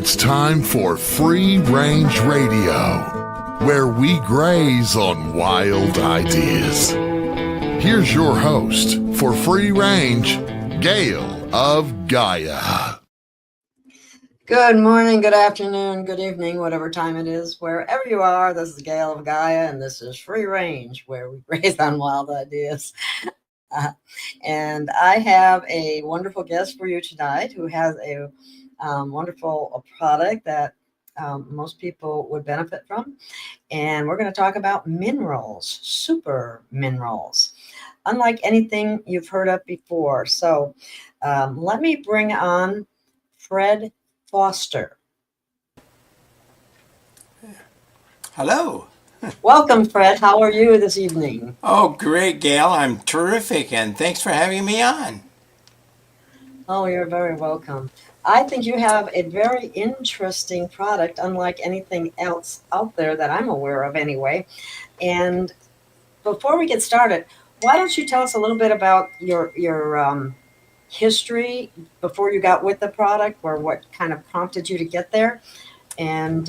It's time for Free Range Radio, where we graze on wild ideas. Here's your host for Free Range, Gail of Gaia. Good morning, good afternoon, good evening, whatever time it is, wherever you are. This is Gail of Gaia, and this is Free Range, where we graze on wild ideas. And I have a wonderful guest for you tonight who has a wonderful product that most people would benefit from. And we're going to talk about minerals, super minerals, unlike anything you've heard of before. So let me bring on Fred Foster. Hello. Welcome, Fred. How are you this evening? Oh, great, Gail. I'm terrific, and thanks for having me on. Oh, you're very welcome. I think you have a very interesting product, unlike anything else out there that I'm aware of anyway. And before we get started, why don't you tell us a little bit about your history before you got with the product, or what kind of prompted you to get there? And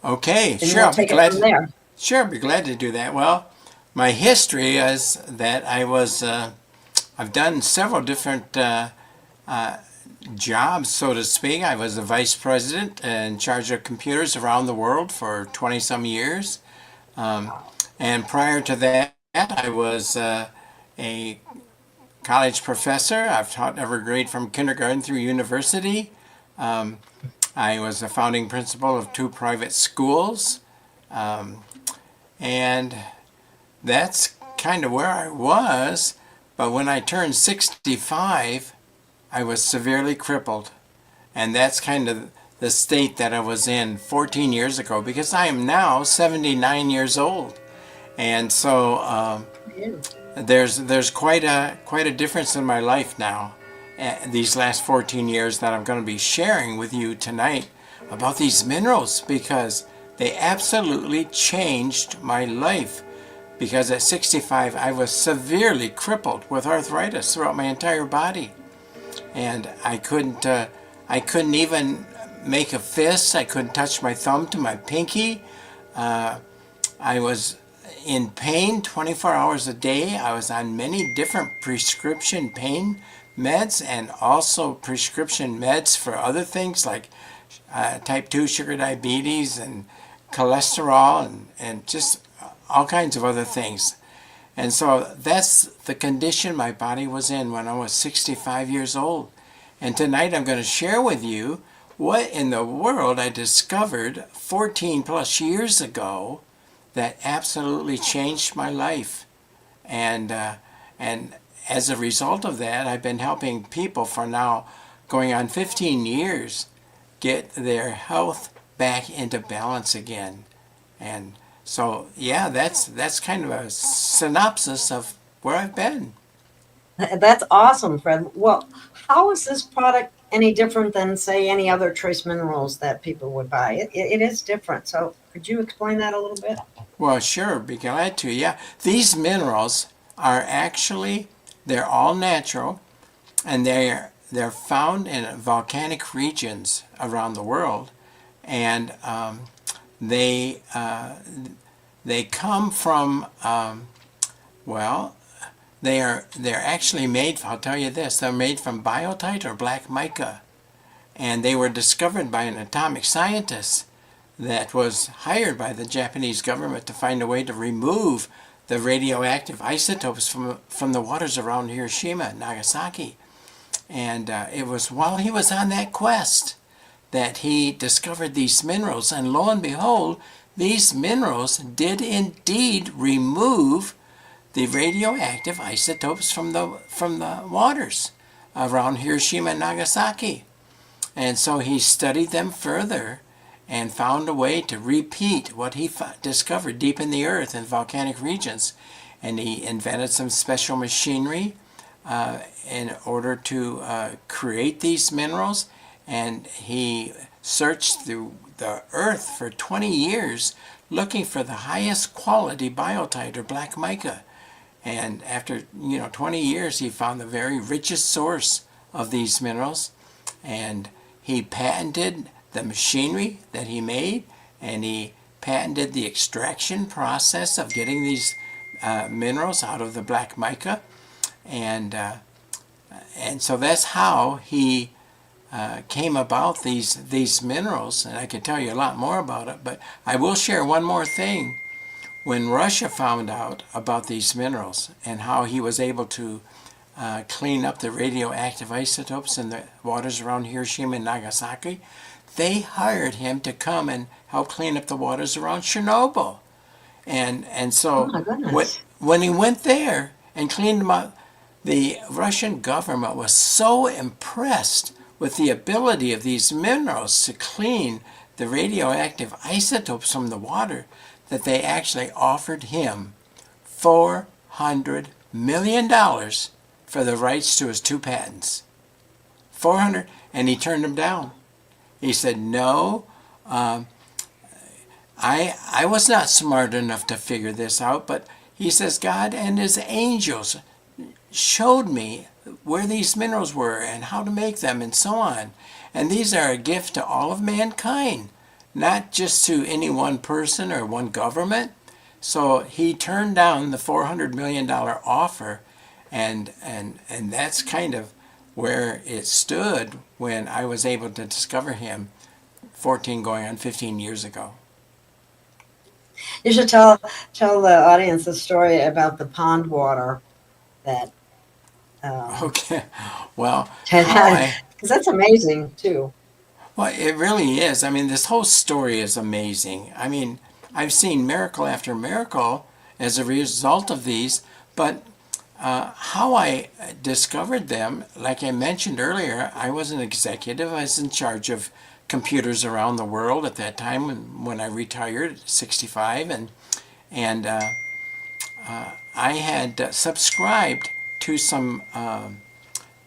Okay, then sure. we'll I'll be take it glad. from there. Sure, I'll be glad to do that. Well, my history is that I've done several different jobs, so to speak. I was a vice president in charge of computers around the world for 20 some years. And prior to that, I was a college professor. I've taught every grade from kindergarten through university. I was the founding principal of 2 private schools. And that's kind of where I was. But when I turned 65, I was severely crippled. And that's kind of the state that I was in 14 years ago, because I am now 79 years old. And so there's quite a difference in my life now, these last 14 years, that I'm going to be sharing with you tonight about these minerals, because they absolutely changed my life. Because at 65, I was severely crippled with arthritis throughout my entire body, and I couldn't even make a fist. I couldn't touch my thumb to my pinky. I was in pain 24 hours a day. I was on many different prescription pain meds, and also prescription meds for other things like type 2 sugar diabetes and cholesterol and just all kinds of other things. And so that's the condition my body was in when I was 65 years old. And tonight I'm going to share with you what in the world I discovered 14 plus years ago that absolutely changed my life. And as a result of that, I've been helping people for now going on 15 years get their health back into balance again. And so, yeah, that's kind of a synopsis of where I've been. That's awesome, Fred. Well, how is this product any different than, say, any other trace minerals that people would buy? It is different. So could you explain that a little bit? Well, sure, be glad to. Yeah, these minerals are actually, they're all natural, and they're found in volcanic regions around the world, and they come from they're actually made. I'll tell you this: they're made from biotite or black mica, and they were discovered by an atomic scientist that was hired by the Japanese government to find a way to remove the radioactive isotopes from the waters around Hiroshima and Nagasaki. And it was while he was on that quest that he discovered these minerals, and lo and behold, these minerals did indeed remove the radioactive isotopes from the waters around Hiroshima and Nagasaki. And so he studied them further and found a way to repeat what he discovered deep in the earth in volcanic regions. And he invented some special machinery in order to create these minerals. And he searched through the earth for 20 years looking for the highest quality biotite or black mica. And after 20 years, he found the very richest source of these minerals. And he patented the machinery that he made, and he patented the extraction process of getting these minerals out of the black mica, and so that's how he came about these minerals. And I could tell you a lot more about it, but I will share one more thing. When Russia found out about these minerals and how he was able to clean up the radioactive isotopes in the waters around Hiroshima and Nagasaki, they hired him to come and help clean up the waters around Chernobyl. And so Oh my goodness. when he went there and cleaned them up, the Russian government was so impressed with the ability of these minerals to clean the radioactive isotopes from the water that they actually offered him $400 million for the rights to his 2 patents. 400, and he turned them down. He said, no, I was not smart enough to figure this out, but he says, God and his angels showed me where these minerals were and how to make them and so on. And these are a gift to all of mankind, not just to any one person or one government. So he turned down the $400 million offer, and that's kind of where it stood when I was able to discover him 14 going on 15 years ago. You should tell the audience the story about the pond water that. Okay, well, Because that's amazing too. well, it really is. I mean, this whole story is amazing. I mean, I've seen miracle after miracle as a result of these, but how I discovered them, like I mentioned earlier, I was an executive. I was in charge of computers around the world at that time when I retired at 65, and I had subscribed to some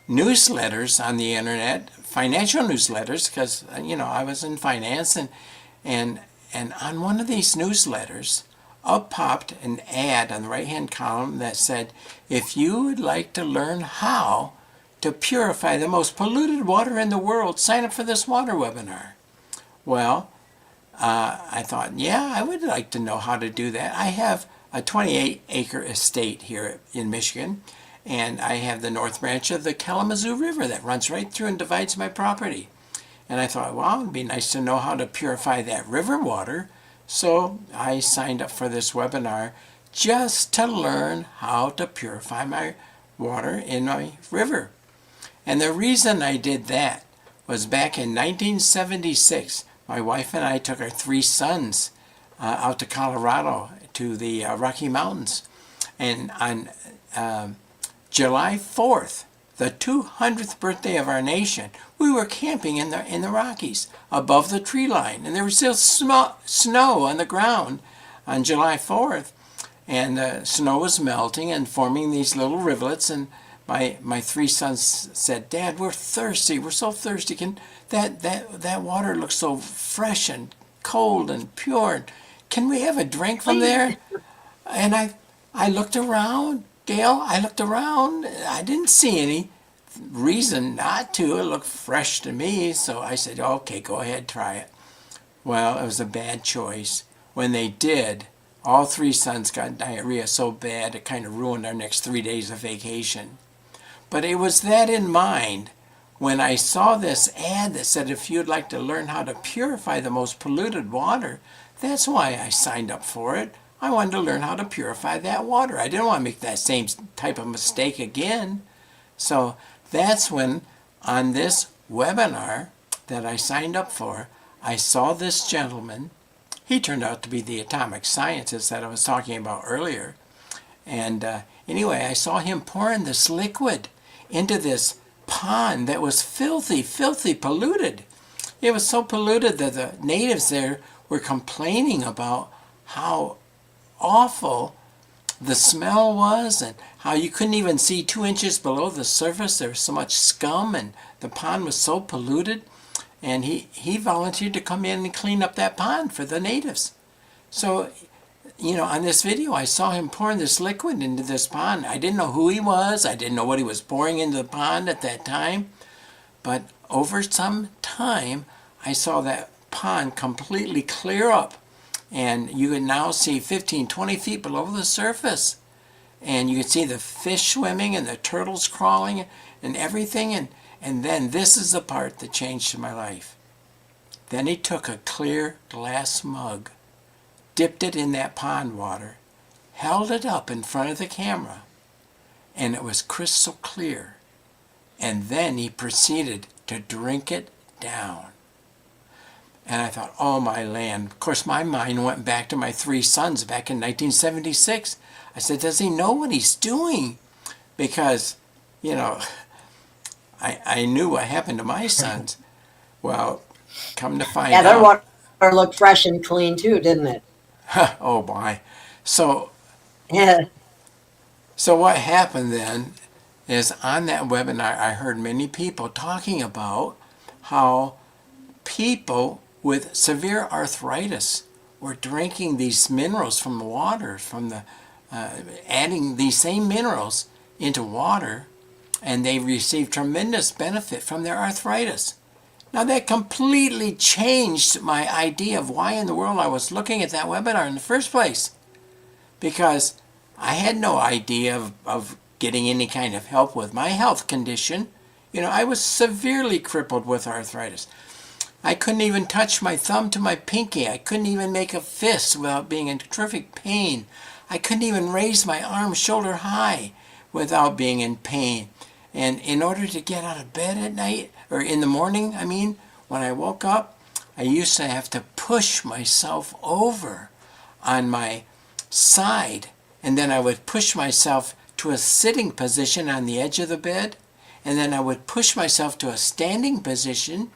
newsletters on the internet, financial newsletters, because I was in finance, and on one of these newsletters up popped an ad on the right hand column that said, if you would like to learn how to purify the most polluted water in the world, sign up for this water webinar. Well, I thought, yeah, I would like to know how to do that. I have a 28-acre estate here in Michigan, and I have the north branch of the Kalamazoo River that runs right through and divides my property. And I thought, well, it would be nice to know how to purify that river water. So I signed up for this webinar just to learn how to purify my water in my river. And the reason I did that was back in 1976, my wife and I took our 3 sons out to Colorado to the Rocky Mountains. And on July 4th, the 200th birthday of our nation, we were camping in the Rockies above the tree line. And there was still snow on the ground on July 4th. And the snow was melting and forming these little rivulets. And my 3 sons said, Dad, we're thirsty. We're so thirsty. That water looks so fresh and cold and pure. Can we have a drink from there? And I looked around, Gail. I looked around. I didn't see any reason not to. It looked fresh to me. So I said, okay, go ahead, try it. Well, it was a bad choice. When they did, all 3 sons got diarrhea so bad it kind of ruined our next 3 days of vacation. But it was that in mind when I saw this ad that said if you'd like to learn how to purify the most polluted water, that's why I signed up for it. I wanted to learn how to purify that water. I didn't want to make that same type of mistake again. So that's when on this webinar that I signed up for, I saw this gentleman. He turned out to be the atomic scientist that I was talking about earlier. And anyway, I saw him pouring this liquid into this pond that was filthy, filthy polluted. It was so polluted that the natives there were complaining about how awful the smell was and how you couldn't even see 2 inches below the surface. There was so much scum and the pond was so polluted. And he volunteered to come in and clean up that pond for the natives. So, on this video, I saw him pouring this liquid into this pond. I didn't know who he was. I didn't know what he was pouring into the pond at that time. But over some time, I saw that pond completely clear up. And you can now see 15, 20 feet below the surface. And you can see the fish swimming and the turtles crawling and everything. And then this is the part that changed my life. Then he took a clear glass mug, dipped it in that pond water, held it up in front of the camera, and it was crystal clear. And then he proceeded to drink it down. And I thought, oh my land. Of course, my mind went back to my 3 sons back in 1976. I said, does he know what he's doing? Because, you know, I knew what happened to my sons. Well, come to find out. Yeah, their water looked fresh and clean too, didn't it? Oh my. So Yeah. So what happened then is on that webinar, I heard many people talking about how people with severe arthritis were drinking these minerals from the water, from the adding these same minerals into water, and they received tremendous benefit from their arthritis. Now that completely changed my idea of why in the world I was looking at that webinar in the first place, because I had no idea of getting any kind of help with my health condition. You know, I was severely crippled with arthritis. I couldn't even touch my thumb to my pinky. I couldn't even make a fist without being in terrific pain. I couldn't even raise my arm shoulder high without being in pain. And in order to get out of bed at night, or in the morning, I mean, when I woke up, I used to have to push myself over on my side, and then I would push myself to a sitting position on the edge of the bed, and then I would push myself to a standing position,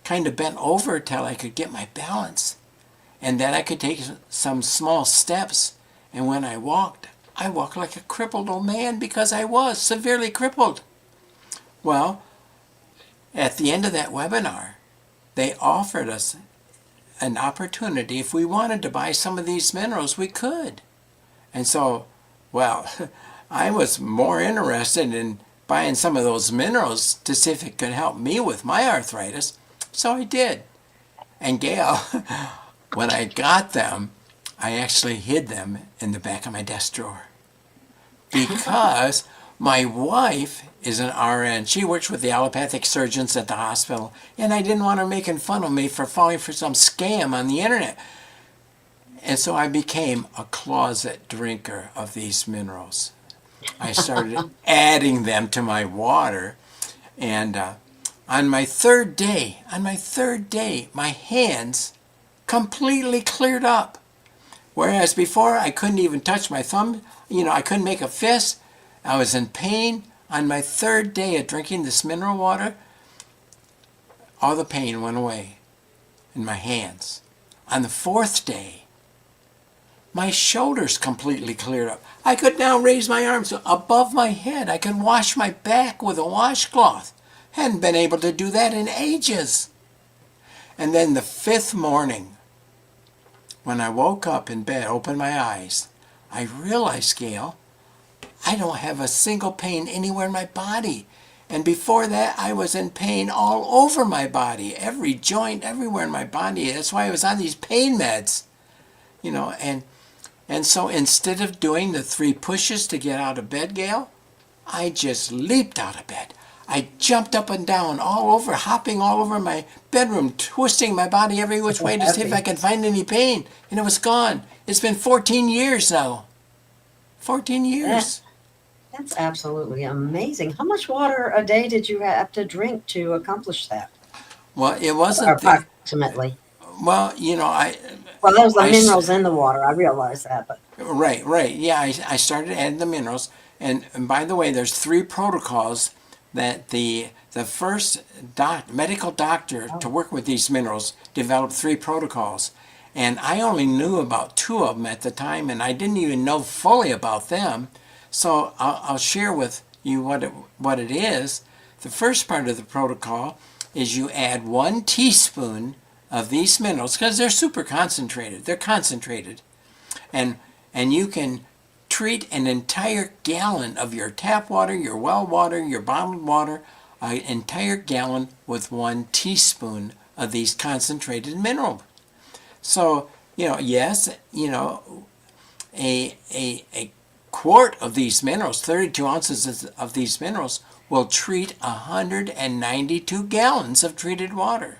kind of bent over till I could get my balance, and then I could take some small steps. And when I walked like a crippled old man, because I was severely crippled. Well, at the end of that webinar, they offered us an opportunity. If we wanted to buy some of these minerals, we could. And so, well, I was more interested in buying some of those minerals to see if it could help me with my arthritis. So I did. And Gail, when I got them, I actually hid them in the back of my desk drawer. Because my wife is an RN. She works with the allopathic surgeons at the hospital, and I didn't want her making fun of me for falling for some scam on the internet. And so I became a closet drinker of these minerals. I started adding them to my water, and on my third day, my hands completely cleared up. Whereas before I couldn't even touch my thumb, I couldn't make a fist. I was in pain. On my third day of drinking this mineral water, all the pain went away in my hands. On the fourth day, my shoulders completely cleared up. I could now raise my arms above my head. I could wash my back with a washcloth. Hadn't been able to do that in ages. And then the fifth morning, when I woke up in bed, opened my eyes, I realized, Gail, I don't have a single pain anywhere in my body. And before that, I was in pain all over my body, every joint, everywhere in my body. That's why I was on these pain meds, and so instead of doing the 3 pushes to get out of bed, Gail, I just leaped out of bed. I jumped up and down all over, hopping all over my bedroom, twisting my body every which way to see if I could find any pain. And it was gone. It's been 14 years now. 14 years. That's absolutely amazing. How much water a day did you have to drink to accomplish that? Well, it wasn't... Approximately. Well, Well, there was the minerals in the water. I realize that, but... Right. Yeah, I started adding the minerals. And by the way, there's 3 protocols that the first medical doctor to work with these minerals developed 3 protocols. And I only knew about 2 of them at the time, and I didn't even know fully about them. So I'll share with you what it is. The first part of the protocol is you add 1 teaspoon of these minerals, because they're super concentrated. They're concentrated. And you can treat an entire gallon of your tap water, your well water, your bottled water, an entire gallon with 1 teaspoon of these concentrated minerals. So, yes, a quart of these minerals, 32 ounces of these minerals, will treat 192 gallons of treated water.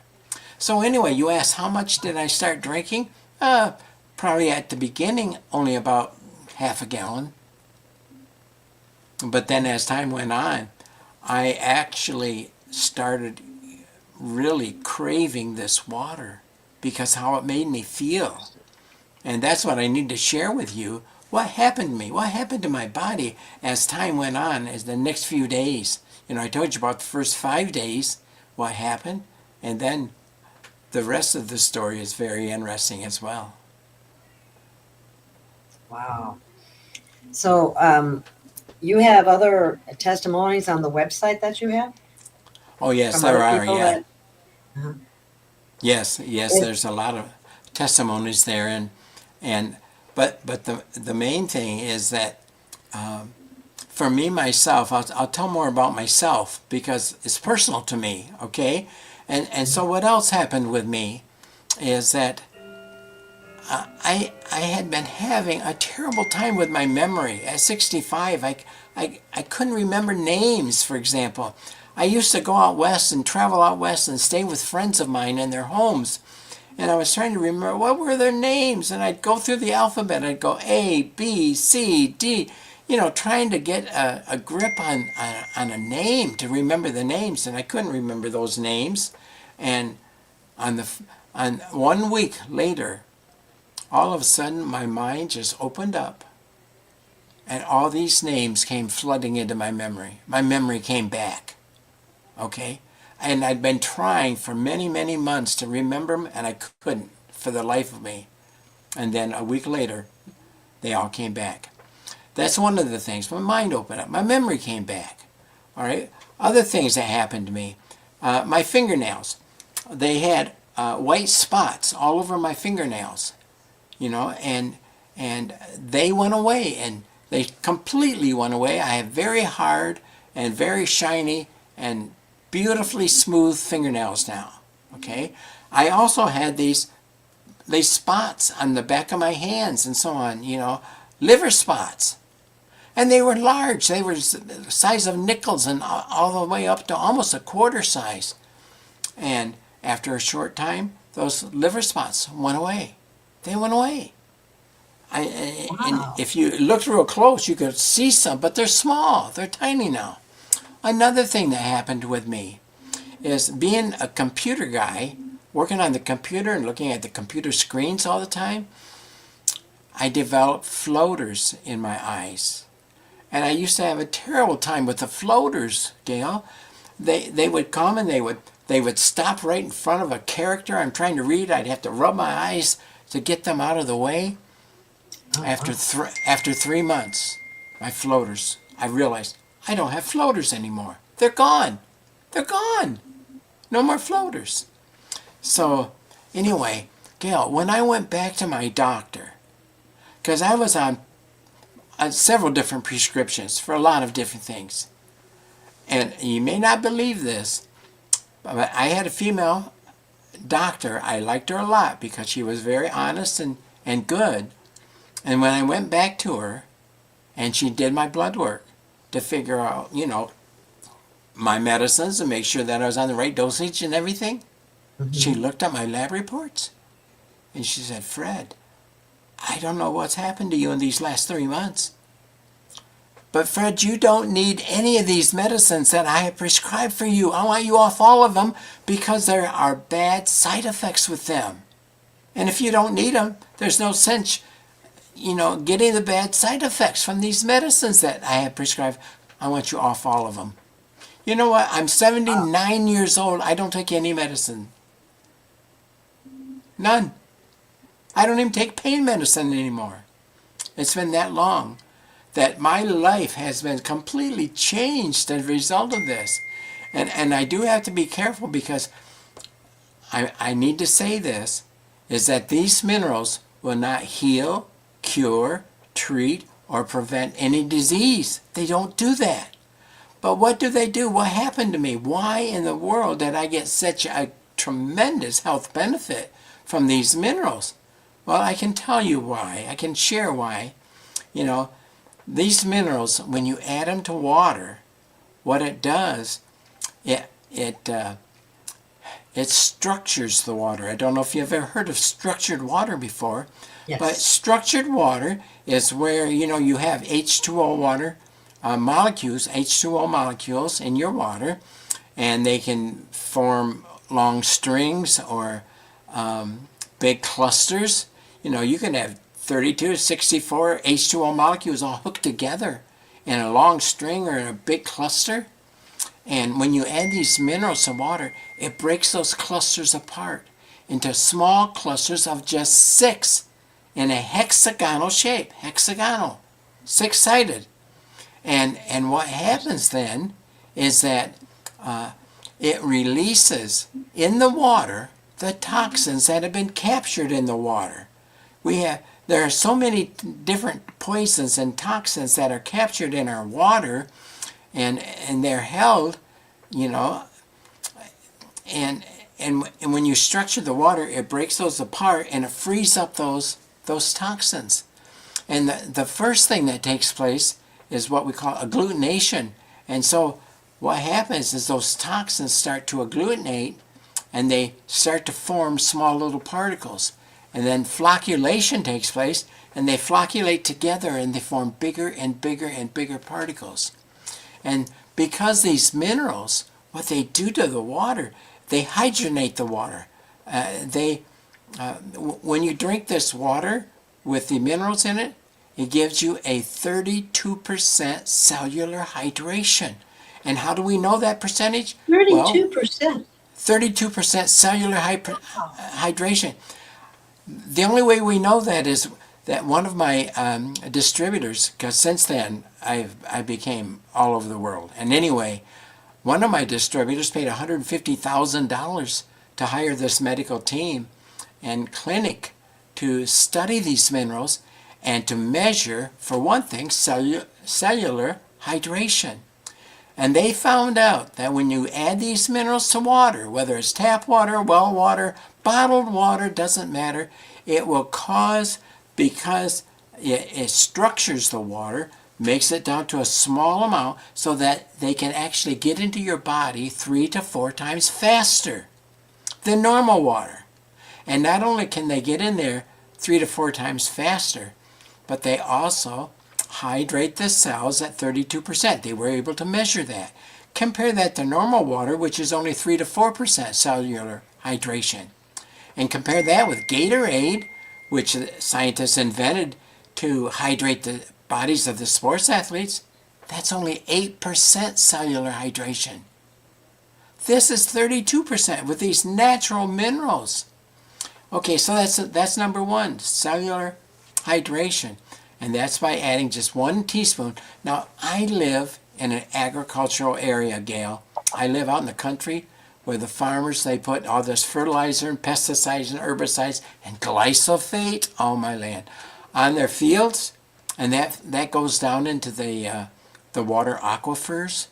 So anyway, you asked how much did I start drinking? Probably at the beginning, only about half a gallon. But then as time went on, I actually started really craving this water because how it made me feel. And that's what I need to share with you. What happened to me? What happened to my body as time went on, as the next few days? I told you about the first 5 days, what happened, and then the rest of the story is very interesting as well. Wow. So you have other testimonies on the website that you have? Oh, yes, From there other are, people yeah. that- Uh-huh. Yes, there's a lot of testimonies there, but the main thing is that for me myself, I'll tell more about myself because it's personal to me, okay? And so what else happened with me is that I had been having a terrible time with my memory. At 65, I couldn't remember names, for example. I used to go out west and travel out west and stay with friends of mine in their homes. And I was trying to remember what were their names. And I'd go through the alphabet. I'd go A, B, C, D, trying to get a grip on a name, to remember the names. And I couldn't remember those names. And on 1 week later, all of a sudden my mind just opened up. And all these names came flooding into my memory. My memory came back. Okay? And I'd been trying for many, many months to remember them, and I couldn't for the life of me. And then a week later, they all came back. That's one of the things. My mind opened up. My memory came back. All right? Other things that happened to me. My fingernails. They had white spots all over my fingernails. And they went away. And they completely went away. I have very hard and very shiny and beautifully smooth fingernails now. Okay? I also had these spots on the back of my hands and so on, liver spots. And they were large. They were the size of nickels and all the way up to almost a quarter size. And after a short time, those liver spots went away. They went away. Wow. And if you looked real close, you could see some, but they're small. They're tiny now. Another thing that happened with me is being a computer guy, working on the computer and looking at the computer screens all the time, I developed floaters in my eyes. And I used to have a terrible time with the floaters, Gail. They would come and they would stop right in front of a character I'm trying to read. I'd have to rub my eyes to get them out of the way. After 3 months, my floaters, I realized I don't have floaters anymore. They're gone. They're gone. No more floaters. So anyway, Gail, when I went back to my doctor, because I was on several different prescriptions for a lot of different things. And you may not believe this, but I had a female doctor. I liked her a lot because she was very honest and good. And when I went back to her and she did my blood work to figure out, my medicines and make sure that I was on the right dosage and everything, she looked at my lab reports and she said, Fred, I don't know what's happened to you in these last 3 months. But Fred, you don't need any of these medicines that I have prescribed for you. I want you off all of them because there are bad side effects with them. And if you don't need them, there's no sense, getting the bad side effects from these medicines that I have prescribed. I want you off all of them. You know what? I'm 79 years old. I don't take any medicine. None. I don't even take pain medicine anymore. It's been that long that my life has been completely changed as a result of this. And I do have to be careful because I need to say this, is that these minerals will not heal, cure, treat, or prevent any disease. They don't do that. But what do they do? What happened to me? Why in the world did I get such a tremendous health benefit from these minerals? Well, I can tell you why. I can share why. You know, these minerals, when you add them to water, what it does, it structures the water. I don't know if you've ever heard of structured water before, Yes. but structured water is where, you know, you have H2O water molecules, H2O molecules in your water, and they can form long strings or big clusters. You know, you can have 32, 64 H2O molecules all hooked together in a long string or in a big cluster. And when you add these minerals to water, it breaks those clusters apart into small clusters of just 6 in a hexagonal shape. Hexagonal, 6-sided. And what happens then is that it releases in the water the toxins that have been captured in the water. There are so many different poisons and toxins that are captured in our water, and they're held, you know, and when you structure the water, it breaks those apart and it frees up those toxins. And the first thing that takes place is what we call agglutination. And so what happens is those toxins start to agglutinate and they start to form small little particles. And then flocculation takes place and they flocculate together and they form bigger and bigger and bigger particles. And because these minerals, what they do to the water, they hydrogenate the water. When you drink this water with the minerals in it, it gives you a 32% cellular hydration. And how do we know that percentage? 32%. 32% cellular hydration. The only way we know that is that one of my distributors, because since then I became all over the world. And anyway, one of my distributors paid $150,000 to hire this medical team and clinic to study these minerals and to measure, for one thing, cellular hydration. And they found out that when you add these minerals to water, whether it's tap water, well water, bottled water, doesn't matter, it will cause, because it structures the water, makes it down to a small amount so that they can actually get into your body 3 to 4 times faster than normal water. And not only can they get in there 3 to 4 times faster, but they also hydrate the cells at 32%. They were able to measure that. Compare that to normal water, which is only 3 to 4% cellular hydration. And compare that with Gatorade, which scientists invented to hydrate the bodies of the sports athletes. That's only 8% cellular hydration. This is 32% with these natural minerals. Okay, so that's number one, cellular hydration. And that's by adding just 1 teaspoon. Now, I live in an agricultural area, Gail. I live out in the country where the farmers, they put all this fertilizer and pesticides and herbicides and glyphosate, all my land, on their fields. And that goes down into the water aquifers.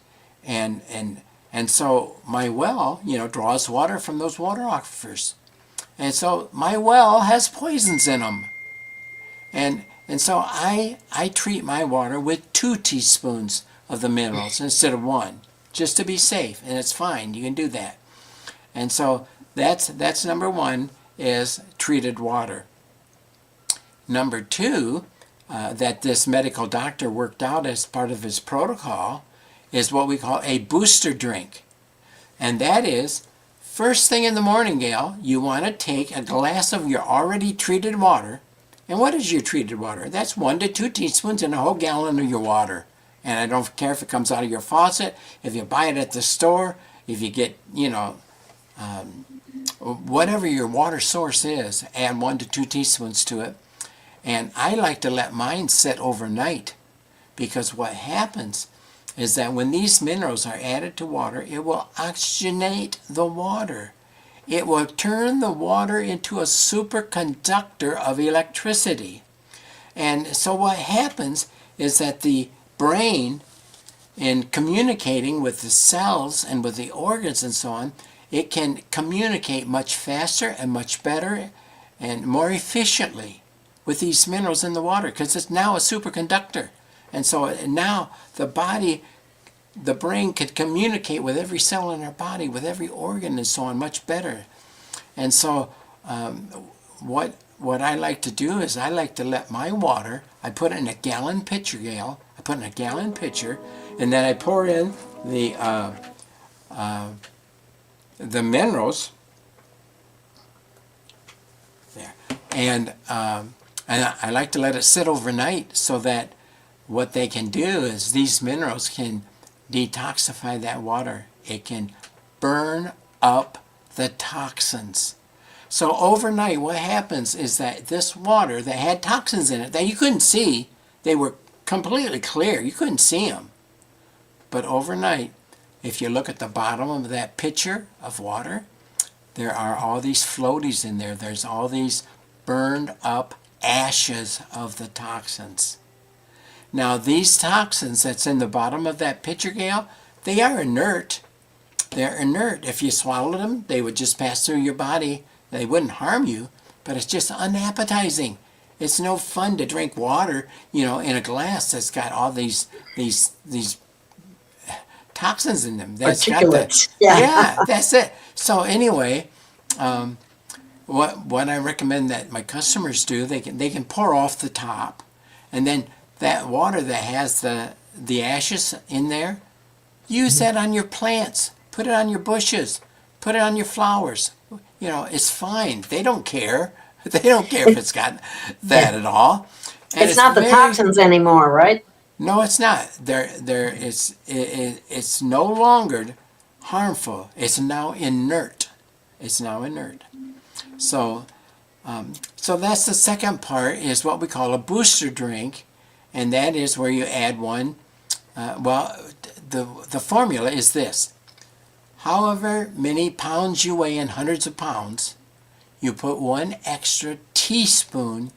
And so my well, draws water from those water aquifers. And so my well has poisons in them. And so I treat my water with 2 teaspoons of the minerals instead of 1, just to be safe. And it's fine. You can do that. And so that's number 1, is treated water. Number 2, that this medical doctor worked out as part of his protocol, is what we call a booster drink. And that is, first thing in the morning, Gail, you want to take a glass of your already treated water. And what is your treated water? That's 1 to 2 teaspoons in a whole gallon of your water. And I don't care if it comes out of your faucet, if you buy it at the store, if you get, whatever your water source is, add 1 to 2 teaspoons to it. And I like to let mine sit overnight, because what happens is that when these minerals are added to water, it will oxygenate the water. It will turn the water into a superconductor of electricity. And so what happens is that the brain in communicating with the cells and with the organs and so on, it can communicate much faster and much better and more efficiently with these minerals in the water, because it's now a superconductor. And so now the brain can communicate with every cell in our body, with every organ and so on, much better. And so what I like to do is I like to let my water, I put it in a gallon pitcher, Gail. I put it in a gallon pitcher, and then I pour in the minerals there, and I like to let it sit overnight, so that what they can do is these minerals can detoxify that water. It can burn up the toxins. So overnight, what happens is that this water that had toxins in it that you couldn't see, they were completely clear, you couldn't see them. But overnight, if you look at the bottom of that pitcher of water, there are all these floaties in there. There's all these burned up ashes of the toxins. Now, these toxins that's in the bottom of that pitcher, Gail, they are inert. They're inert. If you swallowed them, they would just pass through your body. They wouldn't harm you, but it's just unappetizing. It's no fun to drink water, in a glass that's got all these toxins in them. That's got Particulates. yeah, that's it. So anyway, what I recommend that my customers do, they can pour off the top, and then that water that has the ashes in there, use that on your plants. Put it on your bushes. Put it on your flowers. It's fine. They don't care. They don't care if it's got that at all. And It's not the toxins anymore, right? No, it's not. It's no longer harmful. It's now inert. It's now inert. So that's the second part, is what we call a booster drink, and that is where you add one. The formula is this: however many pounds you weigh in hundreds of pounds, you put 1 extra teaspoon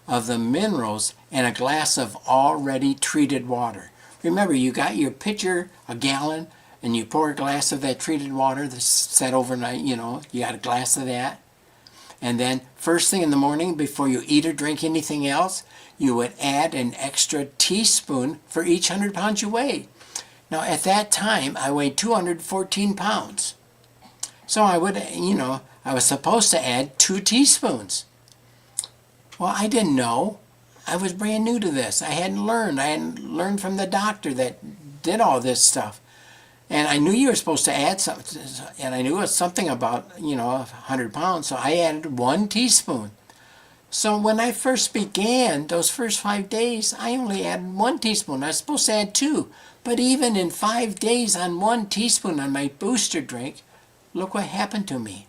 of the minerals in a glass of already treated water. Remember, you got your pitcher, a gallon, and you pour a glass of that treated water that's set overnight, you got a glass of that. And then first thing in the morning, before you eat or drink anything else, you would add an extra teaspoon for each 100 pounds you weigh. Now, at that time, I weighed 214 pounds. So I was supposed to add 2 teaspoons. Well, I didn't know. I was brand new to this. I hadn't learned from the doctor that did all this stuff. And I knew you were supposed to add something, and I knew it was something about, 100 pounds, so I added 1 teaspoon. So when I first began, those first 5 days, I only added 1 teaspoon. I was supposed to add 2. But even in 5 days on 1 teaspoon on my booster drink, look what happened to me.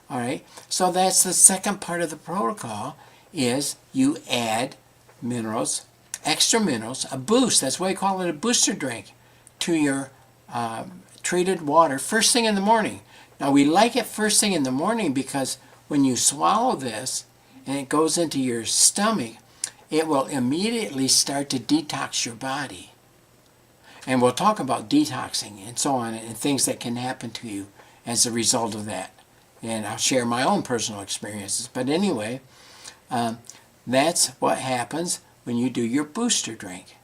All right, so that's the second part of the protocol, is you add minerals, extra minerals, a boost, that's why I call it a booster drink, to your treated water first thing in the morning. Now, we like it first thing in the morning because when you swallow this and it goes into your stomach, it will immediately start to detox your body. And we'll talk about detoxing and so on, and things that can happen to you as a result of that. And I'll share my own personal experiences. But anyway, that's what happens when you do your booster drink.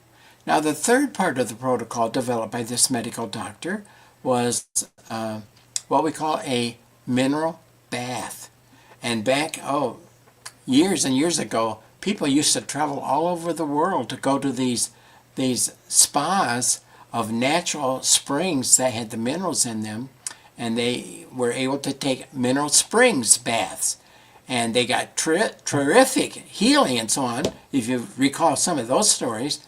Now, the third part of the protocol developed by this medical doctor was what we call a mineral bath. And back, years and years ago, people used to travel all over the world to go to these spas of natural springs that had the minerals in them, and they were able to take mineral springs baths, and they got terrific healing and so on, if you recall some of those stories.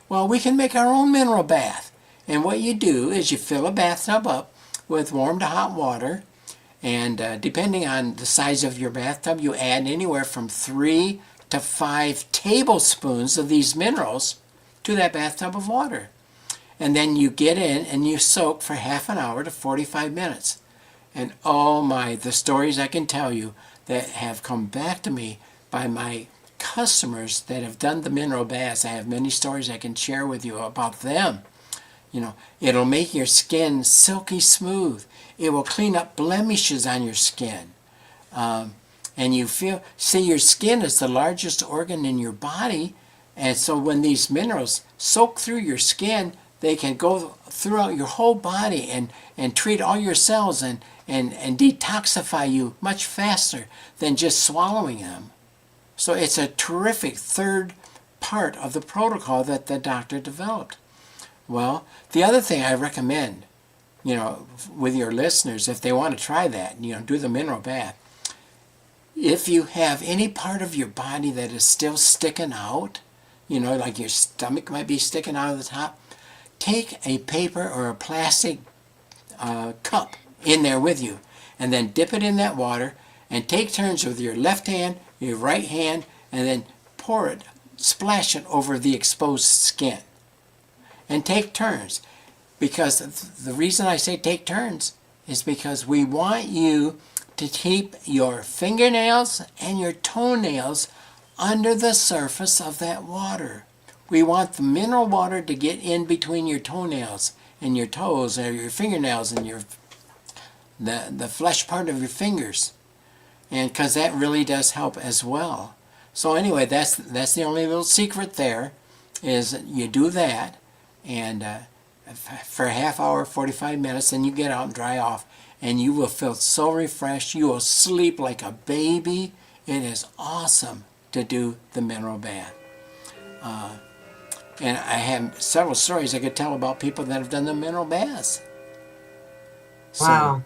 Well, we can make our own mineral bath, and what you do is you fill a bathtub up with warm to hot water, and depending on the size of your bathtub, you add anywhere from 3 to 5 tablespoons of these minerals to that bathtub of water. And then you get in and you soak for half an hour to 45 minutes. And oh my, the stories I can tell you that have come back to me by my customers that have done the mineral baths. I have many stories I can share with you about them. It'll make your skin silky smooth. It will clean up blemishes on your skin. And your skin is the largest organ in your body. And so when these minerals soak through your skin, they can go throughout your whole body and treat all your cells and detoxify you much faster than just swallowing them. So it's a terrific third part of the protocol that the doctor developed. Well, the other thing I recommend, with your listeners, if they want to try that, do the mineral bath. If you have any part of your body that is still sticking out, like your stomach might be sticking out of the top, take a paper or a plastic cup in there with you, and then dip it in that water, and take turns with your left hand, your right hand, and then splash it over the exposed skin. And take turns, because the reason I say take turns is because we want you to keep your fingernails and your toenails under the surface of that water. We want the mineral water to get in between your toenails and your toes, or your fingernails and the flesh part of your fingers, and because that really does help as well. So anyway, that's the only little secret there, is you do that, and for a half hour, 45 minutes, then you get out and dry off, and you will feel so refreshed. You will sleep like a baby. It is awesome to do the mineral bath. And I have several stories I could tell about people that have done the mineral baths. So Wow.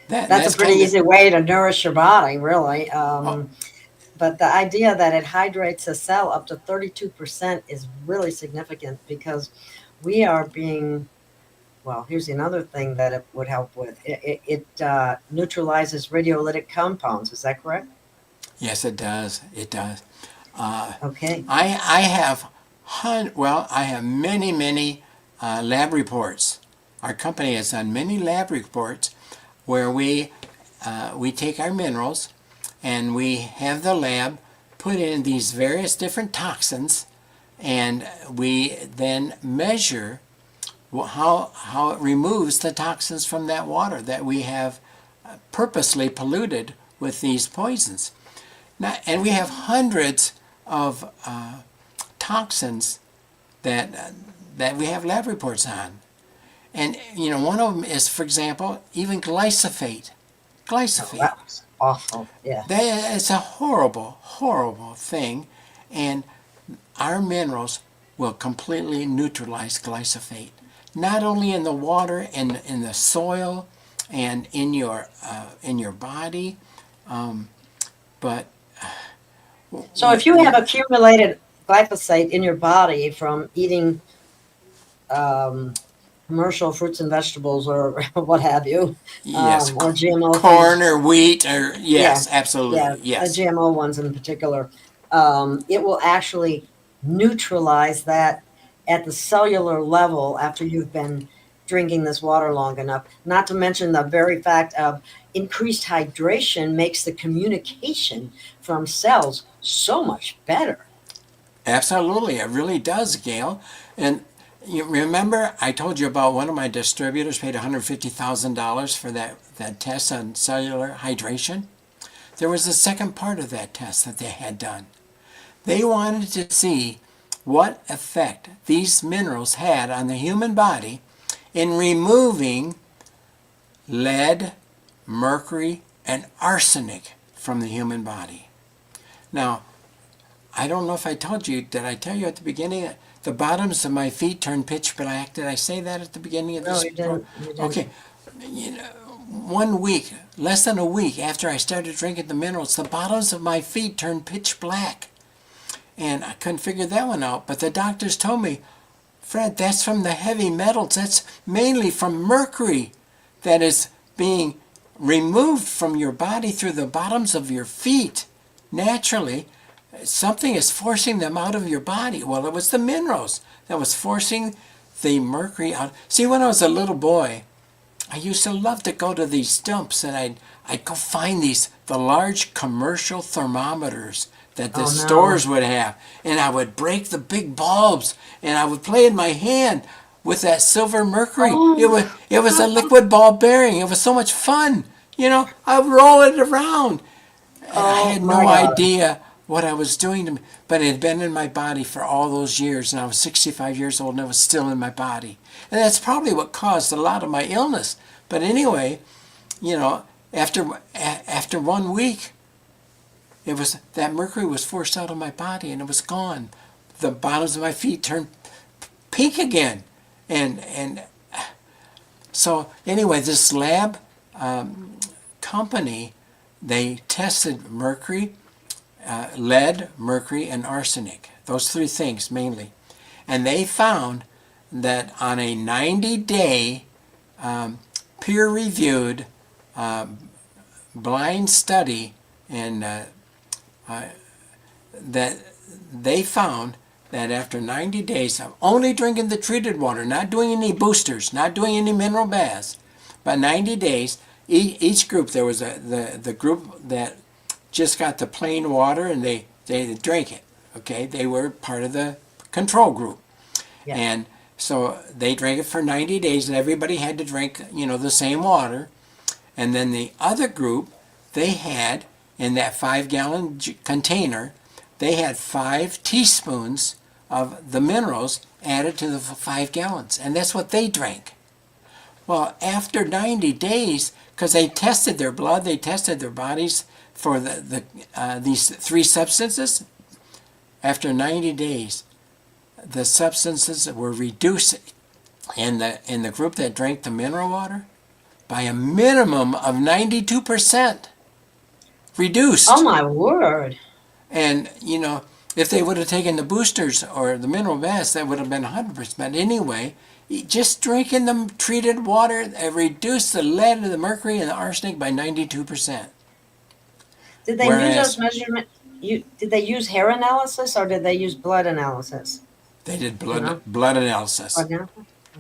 That's a pretty easy way to nourish your body, really. But the idea that it hydrates a cell up to 32% is really significant, because we are being, well, here's another thing that it would help with. It neutralizes radiolytic compounds. Is that correct? Yes, it does. It does. Okay. I have many lab reports. Our company has done many lab reports where we take our minerals and we have the lab put in these various different toxins, and we then measure how it removes the toxins from that water that we have purposely polluted with these poisons. Now, and we have hundreds of toxins that we have lab reports on. And, one of them is, for example, even glyphosate. Glyphosate. Oh, that's awful. Yeah. It's a horrible, horrible thing. And our minerals will completely neutralize glyphosate. Not only in the water, in the soil, and in your body, but... So if you have accumulated glyphosate in your body from eating commercial fruits and vegetables or what have you, yes, or GMO corn things, or wheat, or yes, absolutely, yes, the GMO ones in particular, it will actually neutralize that at the cellular level after you've been drinking this water long enough. Not to mention the very fact of increased hydration makes the communication from cells so much better. Absolutely, it really does, Gail. And you remember I told you about one of my distributors paid $150,000 for that test on cellular hydration? There was a second part of that test that they had done. They wanted to see what effect these minerals had on the human body in removing lead, mercury, and arsenic from the human body. Now, I don't know if I told you, did I tell you at the beginning that the bottoms of my feet turned pitch black? Did I say that at the beginning of this? No, you didn't. You didn't. Okay. 1 week, less than a week after I started drinking the minerals, the bottoms of my feet turned pitch black. And I couldn't figure that one out. But the doctors told me, Fred, that's from the heavy metals. That's mainly from mercury that is being removed from your body through the bottoms of your feet. Naturally, something is forcing them out of your body. Well, it was the minerals that was forcing the mercury out. See, when I was a little boy, I used to love to go to these dumps, and I'd go find the large commercial thermometers that the stores would have, and I would break the big bulbs, and I would play in my hand with that silver mercury. Oh. It was a liquid ball bearing. It was so much fun. You know, I would roll it around. And I had no idea what I was doing to me. But it had been in my body for all those years, and I was 65 years old, and it was still in my body. And that's probably what caused a lot of my illness. But anyway, you know, after 1 week, it was that mercury was forced out of my body, and it was gone. The bottoms of my feet turned pink again, and so anyway, this lab company, they tested mercury, lead, mercury, and arsenic. Those three things mainly, and they found that on a 90-day peer-reviewed blind study, and that they found that after 90 days of only drinking the treated water, not doing any boosters, not doing any mineral baths, but 90 days, each group, there was the group that just got the plain water and they drank it, okay? They were part of the control group. Yeah. And so they drank it for 90 days, and everybody had to drink, you know, the same water. And then the other group, they had, in that 5-gallon container, they had 5 teaspoons of the minerals added to the 5 gallons, and that's what they drank. Well, after 90 days, because they tested their blood, they tested their bodies for these 3 substances, after 90 days, the substances were reduced in the group that drank the mineral water by a minimum of 92%. Reduced. Oh my word. And, you know, if they would have taken the boosters or the mineral baths, that would have been 100%. Anyway, just drinking the treated water reduced the lead and the mercury and the arsenic by 92%. Did they use those measurements? Did they use hair analysis or did they use blood analysis? They did blood analysis.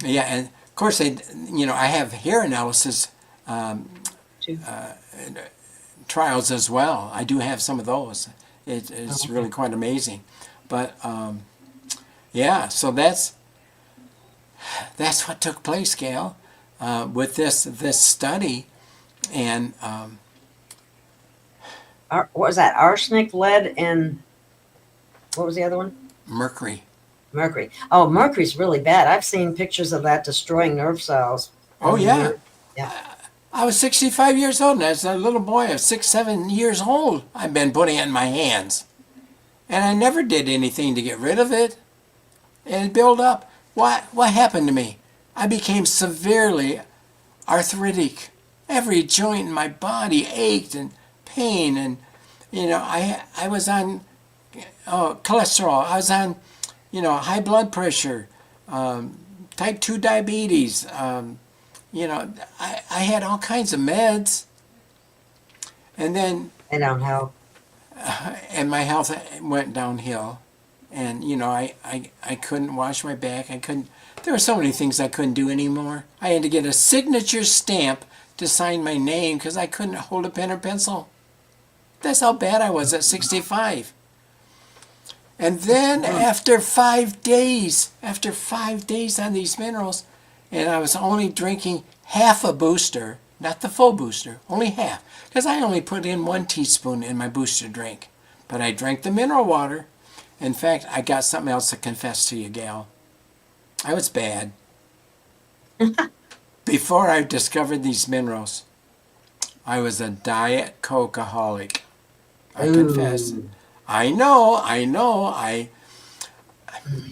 Yeah, and of course I have hair analysis trials as well. I do have some of those. It's really quite amazing. But yeah, so that's what took place, Gail, with this study. And what was that? Arsenic, lead, and what was the other one? Mercury. Mercury. Oh, mercury's really bad. I've seen pictures of that destroying nerve cells. Oh, yeah. Yeah. I was 65 years old, and as a little boy of 6, 7 years old, I've been putting it in my hands. And I never did anything to get rid of it. And it built up. What happened to me? I became severely arthritic. Every joint in my body ached and pain. And, you know, I was on cholesterol. I was on, you know, high blood pressure, type 2 diabetes. You know, I had all kinds of meds. And then... They don't help. And my health went downhill. And, you know, I couldn't wash my back. There were so many things I couldn't do anymore. I had to get a signature stamp to sign my name because I couldn't hold a pen or pencil. That's how bad I was at 65. And then after 5 days on these minerals, and I was only drinking half a booster, not the full booster, only half, because I only put in 1 teaspoon in my booster drink. But I drank the mineral water. In fact, I got something else to confess to you, Gail. I was bad. Before I discovered these minerals, I was a Diet Coke-aholic. I confess. I know.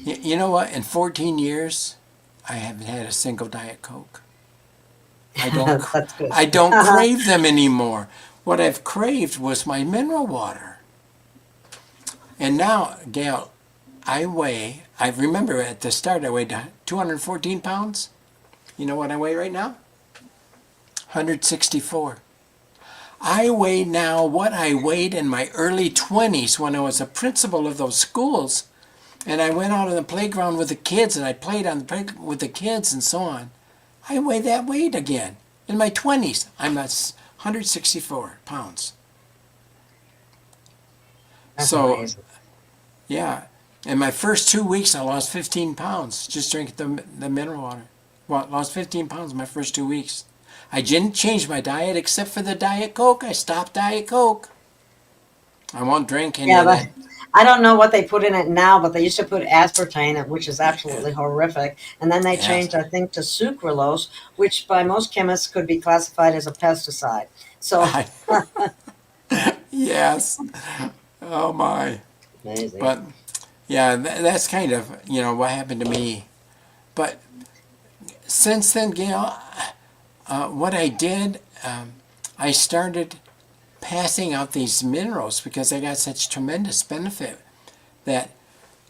You know what? In 14 years, I haven't had a single Diet Coke. I don't crave them anymore. What I've craved was my mineral water. And now, Gail, I remember at the start I weighed 214 pounds. You know what I weigh right now? 164. I weigh now what I weighed in my early 20s when I was a principal of those schools. And I went out on the playground with the kids and I played with the kids and so on. I weigh that weight again. In my 20s, I'm at 164 pounds. That's so, amazing. yeah. In my first 2 weeks, I lost 15 pounds just drinking the mineral water. Well, I lost 15 pounds in my first 2 weeks. I didn't change my diet except for the Diet Coke. I stopped Diet Coke. I won't drink any of but that. I don't know what they put in it now, but they used to put aspartame in it, which is absolutely horrific. And then they Yes. changed, I think, to sucralose, which by most chemists could be classified as a pesticide. So Yes. Oh my. amazing. But yeah, that's kind of, what happened to me. But since then, Gail, what I did, I started passing out these minerals because I got such tremendous benefit that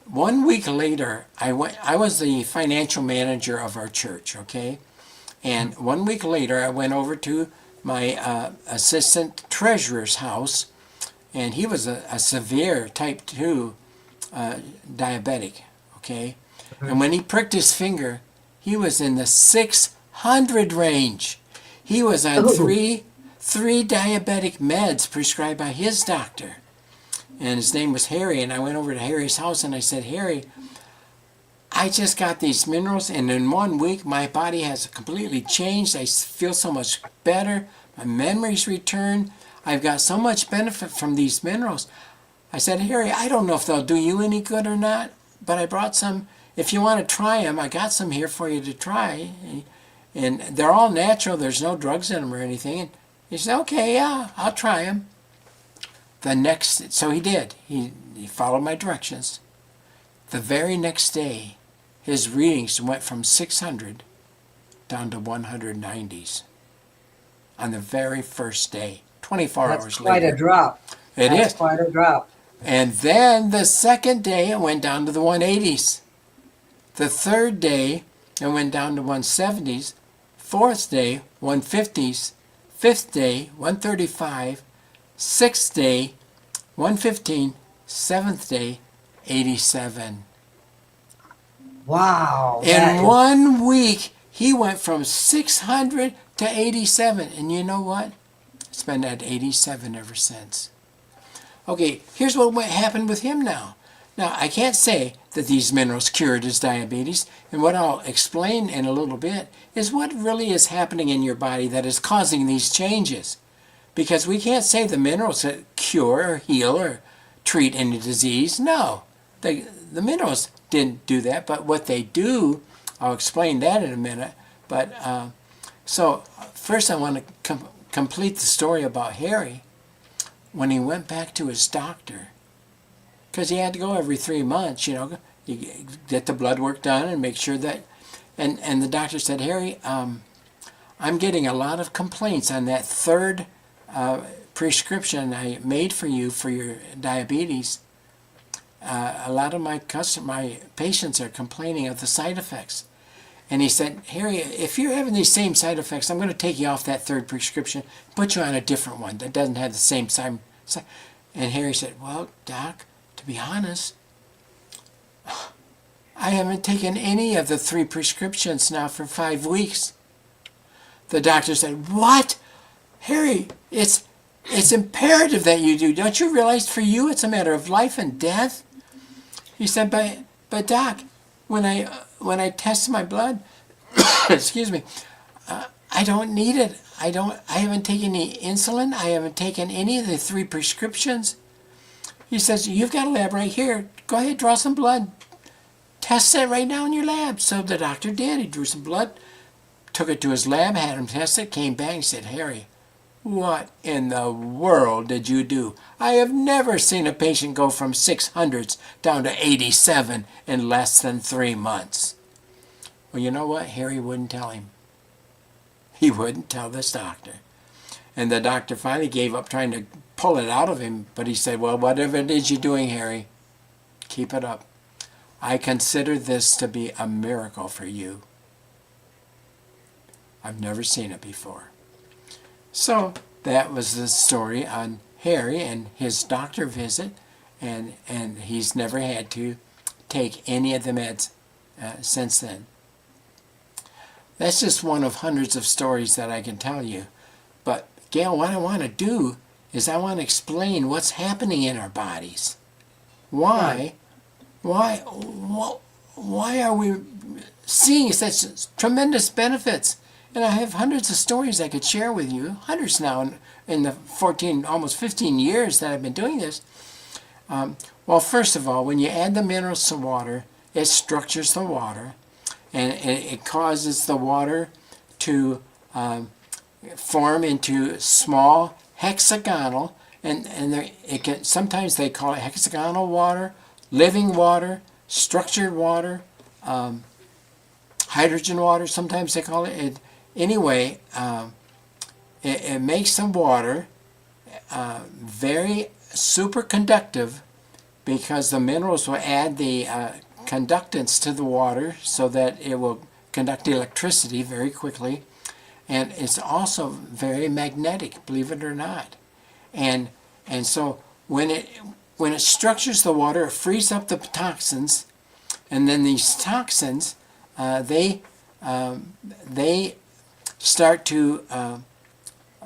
1 week later, I was the financial manager of our church, okay? And 1 week later, I went over to my assistant treasurer's house, and he was a severe type 2 diabetic, okay? And when he pricked his finger, he was in the 600 range. He was on three diabetic meds prescribed by his doctor. And his name was Harry, and I went over to Harry's house and I said, Harry, I just got these minerals, and in 1 week my body has completely changed. I feel so much better. My memories return. I've got so much benefit from these minerals. I said, Harry, I don't know if they'll do you any good or not, but I brought some. If you want to try them, I got some here for you to try. And they're all natural. There's no drugs in them or anything. And he said, okay, yeah, I'll try them. So he did. He followed my directions. The very next day, his readings went from 600 down to 190s. On the very first day, 24 hours later. That's quite a drop. That's quite a drop. And then the second day, it went down to the 180s. The third day, it went down to 170s. Fourth day, 150s. Fifth day, 135. Sixth day, 115. Seventh day, 87. Wow. In 1 week, he went from 600 to 87. And you know what? It's been at 87 ever since. Okay, here's what happened with him now. Now, I can't say that these minerals cured his diabetes, and what I'll explain in a little bit is what really is happening in your body that is causing these changes. Because we can't say the minerals that cure or heal or treat any disease. No, the minerals didn't do that, but what they do, I'll explain that in a minute. But so first I want to complete the story about Harry. When he went back to his doctor, because he had to go every 3 months, you get the blood work done and make sure that, and the doctor said, Harry, I'm getting a lot of complaints on that third prescription I made for you for your diabetes. A lot of my patients are complaining of the side effects. And he said, Harry, if you're having these same side effects, I'm going to take you off that third prescription, put you on a different one that doesn't have the same side. And Harry said, well, Doc, to be honest, I haven't taken any of the 3 prescriptions now for 5 weeks. The doctor said, what? Harry, it's imperative that you do. Don't you realize for you it's a matter of life and death? He said, but Doc, when I test my blood, excuse me, I don't need it. I haven't taken any insulin. I haven't taken any of the 3 prescriptions. He says, you've got a lab right here. Go ahead, draw some blood. Test it right now in your lab. So the doctor did. He drew some blood, took it to his lab, had him test it, came back and said, Harry, what in the world did you do? I have never seen a patient go from 600s down to 87 in less than 3 months. Well, you know what? Harry wouldn't tell him. He wouldn't tell this doctor. And the doctor finally gave up trying to pull it out of him, but he said, well, whatever it is you're doing, Harry, keep it up. I consider this to be a miracle for you. I've never seen it before. So that was the story on Harry and his doctor visit, and he's never had to take any of the meds since then. That's just one of hundreds of stories that I can tell you. But Gail, what I want to do is I want to explain what's happening in our bodies. Why why are we seeing such tremendous benefits? And I have hundreds of stories I could share with you, hundreds now in the 14, almost 15 years that I've been doing this. Well, first of all, when you add the minerals to water, it structures the water, and it causes the water to form into small hexagonal, and it can, sometimes they call it hexagonal water, living water, structured water, hydrogen water, sometimes they call it. Anyway, it makes the water very superconductive, because the minerals will add the conductance to the water so that it will conduct electricity very quickly. And it's also very magnetic, believe it or not. And so when it structures the water, it frees up the toxins, and then these toxins they start to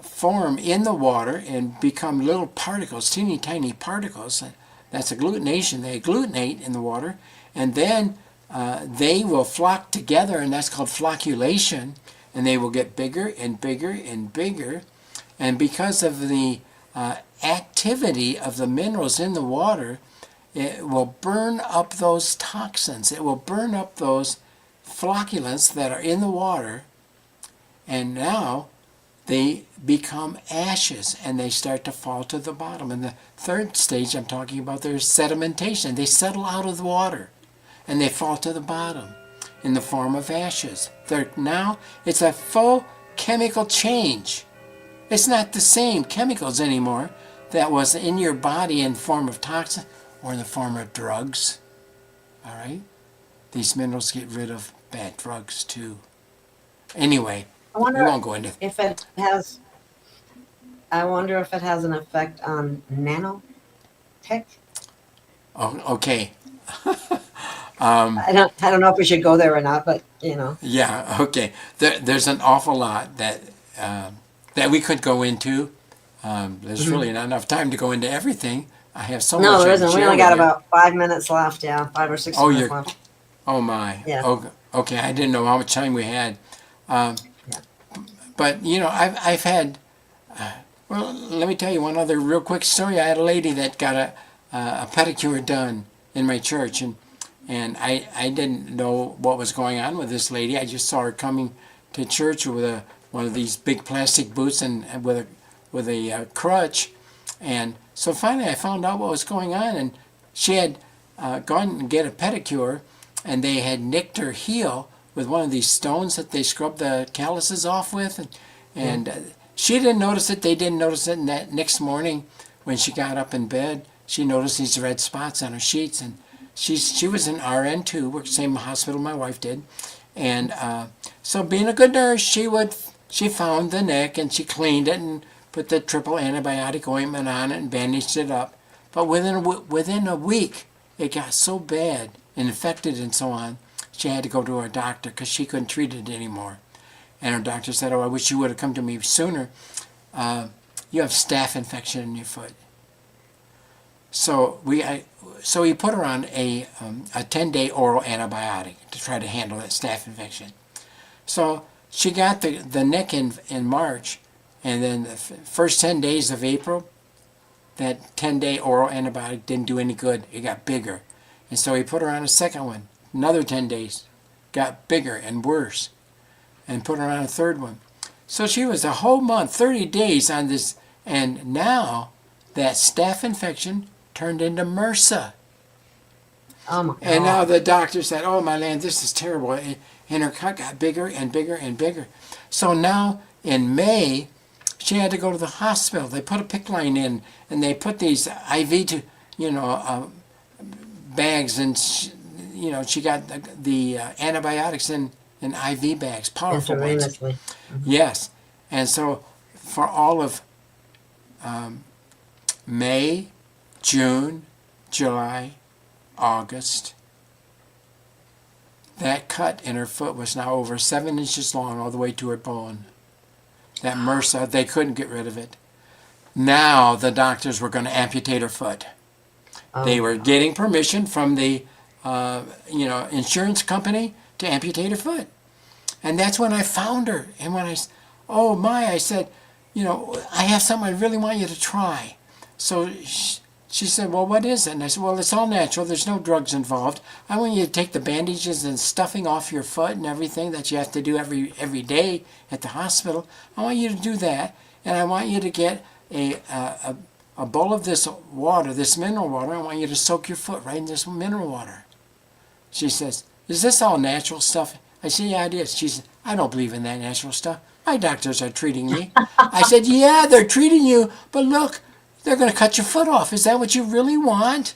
form in the water and become little particles, teeny tiny particles. That's agglutination. They agglutinate in the water, and then they will flock together, and that's called flocculation, and they will get bigger and bigger and bigger. And because of the activity of the minerals in the water, it will burn up those toxins. It will burn up those flocculants that are in the water, and now they become ashes, and they start to fall to the bottom. And the third stage I'm talking about, there's sedimentation. They settle out of the water, and they fall to the bottom in the form of ashes. Now it's a full chemical change. It's not the same chemicals anymore that was in your body in form of toxin or in the form of drugs. All right? These minerals get rid of bad drugs too. Anyway, I wonder we won't go into if it has. I wonder if it has an effect on nanotech. Oh, okay. I don't know if we should go there or not, but you know. Yeah, okay. There's an awful lot that we could go into. There's really not enough time to go into everything. I have so much. No, there I isn't. can We share only got with you. about 5 minutes left. Yeah, 5 or 6 minutes left. Oh my. Yeah. Okay. I didn't know how much time we had. But you know, I've had. Well, let me tell you one other real quick story. I had a lady that got a pedicure done in my church, and I didn't know what was going on with this lady. I just saw her coming to church with one of these big plastic boots and with a crutch, and so finally I found out what was going on, and she had gone and get a pedicure, and they had nicked her heel with one of these stones that they scrub the calluses off with, and she didn't notice it. They didn't notice it. And that next morning, when she got up in bed, she noticed these red spots on her sheets, and she was an RN too, worked same hospital my wife did, and so being a good nurse, she found the nick and she cleaned it and put the triple antibiotic ointment on it and bandaged it up. But within a week, it got so bad and infected and so on, she had to go to her doctor because she couldn't treat it anymore. And her doctor said, "Oh, I wish you would have come to me sooner. You have staph infection in your foot." So he put her on a 10-day oral antibiotic to try to handle that staph infection. So she got the nick in March, and then the first 10 days of April, that 10-day oral antibiotic didn't do any good. It got bigger. And so he put her on a second one, another 10 days, got bigger and worse, and put her on a third one. So she was a whole month, 30 days on this, and now that staph infection turned into MRSA. Oh my God. And now the doctor said, "Oh my land, this is terrible." And her cut got bigger and bigger and bigger. So now in May, she had to go to the hospital. They put a PICC line in, and they put these IV bags, and she got the antibiotics in IV bags, powerful ones. Intravenously. Yes, and so for all of May, June, July, August, that cut in her foot was now over 7 inches long all the way to her bone. That MRSA, they couldn't get rid of it. Now the doctors were going to amputate her foot. They were getting permission from the insurance company to amputate her foot. And that's when I found her. And when I said, I have something I really want you to try. So she said, well, what is it? And I said, well, it's all natural. There's no drugs involved. I want you to take the bandages and stuffing off your foot and everything that you have to do every day at the hospital. I want you to do that. And I want you to get a bowl of this water, this mineral water. I want you to soak your foot right in this mineral water. She says, is this all natural stuff? I said, yeah, it is. She said, I don't believe in that natural stuff. My doctors are treating me. I said, yeah, they're treating you, but look, they're going to cut your foot off. Is that what you really want?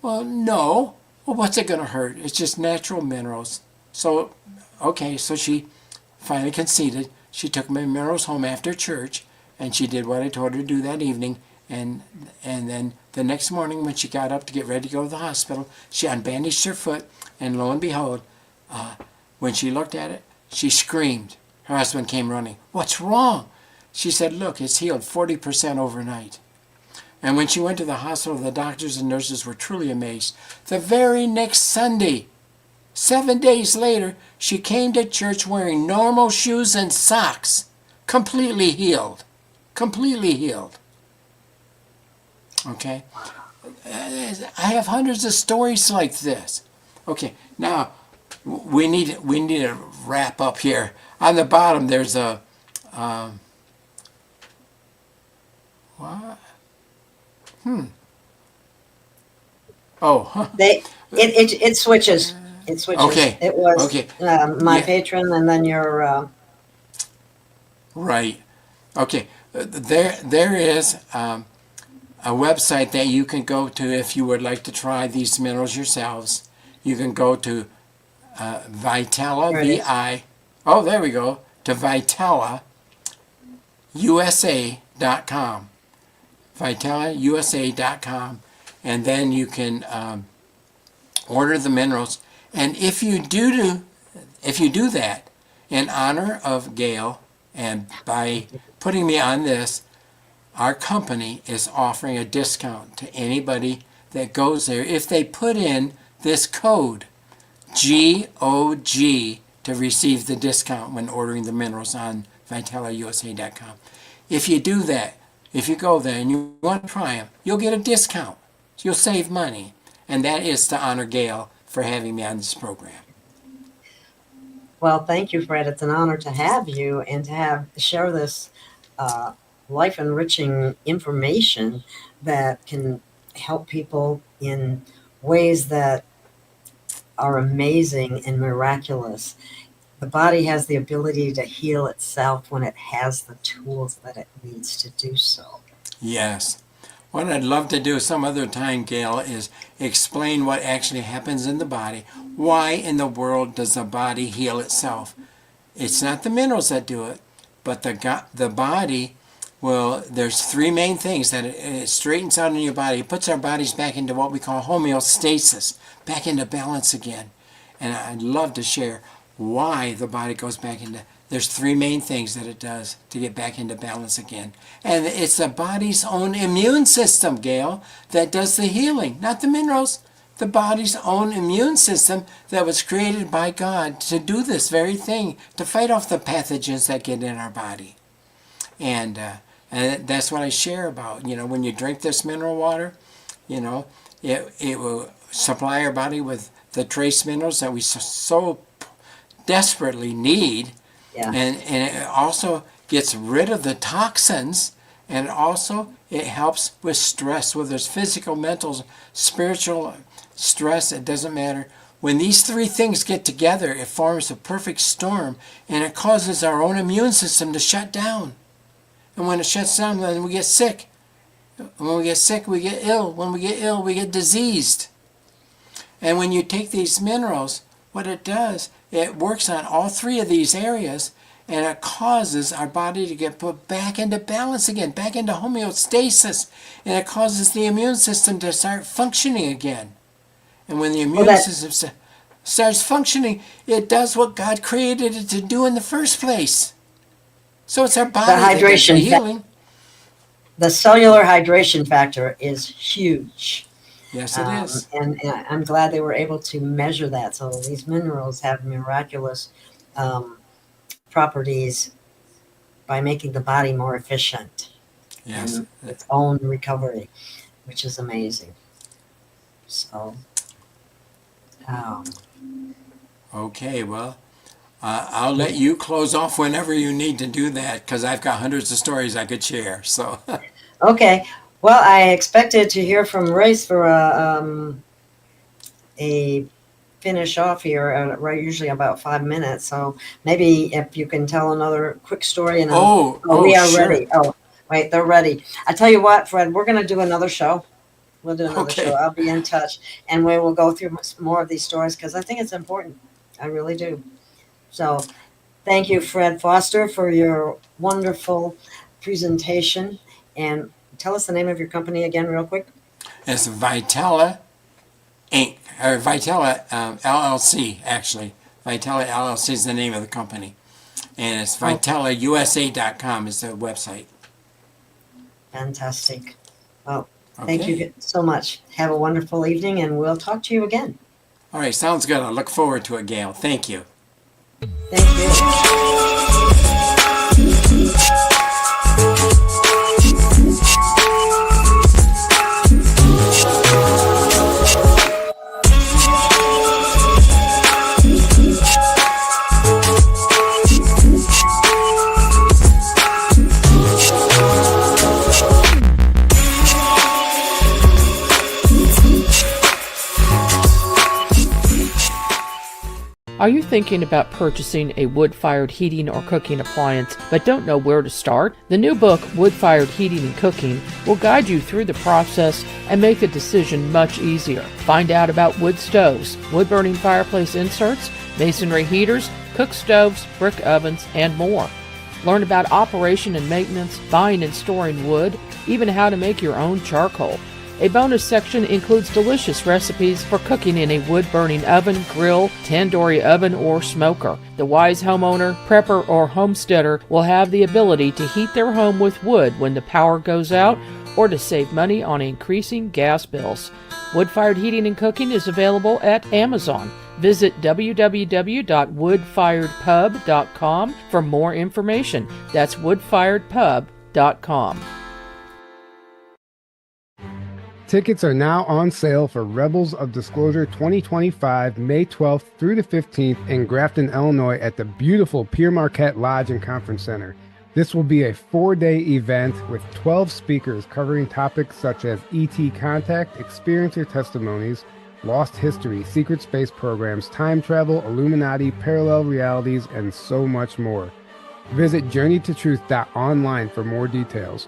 Well, no. Well, what's it going to hurt? It's just natural minerals. So, okay, so she finally conceded. She took my minerals home after church, and she did what I told her to do that evening. And then the next morning when she got up to get ready to go to the hospital, she unbandaged her foot, and lo and behold, when she looked at it, she screamed. Her husband came running. What's wrong? She said, look, it's healed 40% overnight. And when she went to the hospital, the doctors and nurses were truly amazed. The very next Sunday, 7 days later, she came to church wearing normal shoes and socks, completely healed. Completely healed. Okay? I have hundreds of stories like this. Okay, now we need to wrap up here. On the bottom, there's a what? Oh, huh. It switches. It switches. Okay. It was Okay. my Yeah. patron, and then your. Right. Okay. There is a website that you can go to if you would like to try these minerals yourselves. You can go to Vitella, There it is. there we go, to VitellaUSA.com. VitellaUSA.com. And then you can order the minerals. And if you do that in honor of Gail, and by putting me on this, our company is offering a discount to anybody that goes there if they put in this code GOG to receive the discount when ordering the minerals on VitellaUSA.com. If you do that, if you go there and you want to try them, you'll get a discount. You'll save money. And that is to honor Gail for having me on this program. Well, thank you, Fred. It's an honor to have you and to share this life-enriching information that can help people in ways that are amazing and miraculous. The body has the ability to heal itself when it has the tools that it needs to do so. Yes. What I'd love to do some other time, Gail, is explain what actually happens in the body. Why in the world does the body heal itself? It's not the minerals that do it, but the body, well, there's three main things that it straightens out in your body. It puts our bodies back into what we call homeostasis, back into balance again. And I'd love to share why the body goes back into. There's three main things that it does to get back into balance again. And it's the body's own immune system, Gail, that does the healing, not the minerals. The body's own immune system that was created by God to do this very thing, to fight off the pathogens that get in our body. And that's what I share about. When you drink this mineral water, it will supply our body with the trace minerals that we so desperately need. Yeah. And it also gets rid of the toxins, and also it helps with stress, whether it's physical, mental, spiritual stress, it doesn't matter. When these three things get together, it forms a perfect storm, and it causes our own immune system to shut down. And when it shuts down, then we get sick. And when we get sick, we get ill. When we get ill, we get diseased. And when you take these minerals, what it does, it works on all three of these areas, and it causes our body to get put back into balance again, back into homeostasis, and it causes the immune system to start functioning again. And when the immune system starts functioning, it does what God created it to do in the first place. So it's our body that does the healing. The cellular hydration factor is huge. Yes, it is. And I'm glad they were able to measure that. So these minerals have miraculous properties by making the body more efficient Yes. in its own recovery, which is amazing. So, um, Okay, well, I'll let you close off whenever you need to do that because I've got hundreds of stories I could share. So, okay. Well, I expected to hear from Race for a finish off here, right? Usually about 5 minutes. So maybe if you can tell another quick story, and we are sure. ready. Oh, wait, they're ready. I tell you what, Fred, we're going to do another show. We'll do another show. Okay. I'll be in touch, and we will go through more of these stories because I think it's important. I really do. So, thank you, Fred Foster, for your wonderful presentation. And tell us the name of your company again, real quick. It's Vitella Inc. or Vitella LLC, actually. Vitella LLC is the name of the company. And it's VitellaUSA.com is the website. Fantastic. Well, Okay. thank you so much. Have a wonderful evening, and we'll talk to you again. All right, sounds good. I look forward to it, Gail. Thank you. Thank you. Are you thinking about purchasing a wood-fired heating or cooking appliance but don't know where to start? The new book, Wood-Fired Heating and Cooking, will guide you through the process and make the decision much easier. Find out about wood stoves, wood-burning fireplace inserts, masonry heaters, cook stoves, brick ovens, and more. Learn about operation and maintenance, buying and storing wood, even how to make your own charcoal. A bonus section includes delicious recipes for cooking in a wood-burning oven, grill, tandoori oven, or smoker. The wise homeowner, prepper, or homesteader will have the ability to heat their home with wood when the power goes out or to save money on increasing gas bills. Wood-Fired Heating and Cooking is available at Amazon. Visit www.woodfiredpub.com for more information. That's woodfiredpub.com. Tickets are now on sale for Rebels of Disclosure 2025, May 12th through the 15th in Grafton, Illinois at the beautiful Pierre Marquette Lodge and Conference Center. This will be a 4-day event with 12 speakers covering topics such as ET contact, experiencer testimonies, lost history, secret space programs, time travel, Illuminati, parallel realities, and so much more. Visit journeytotruth.online for more details.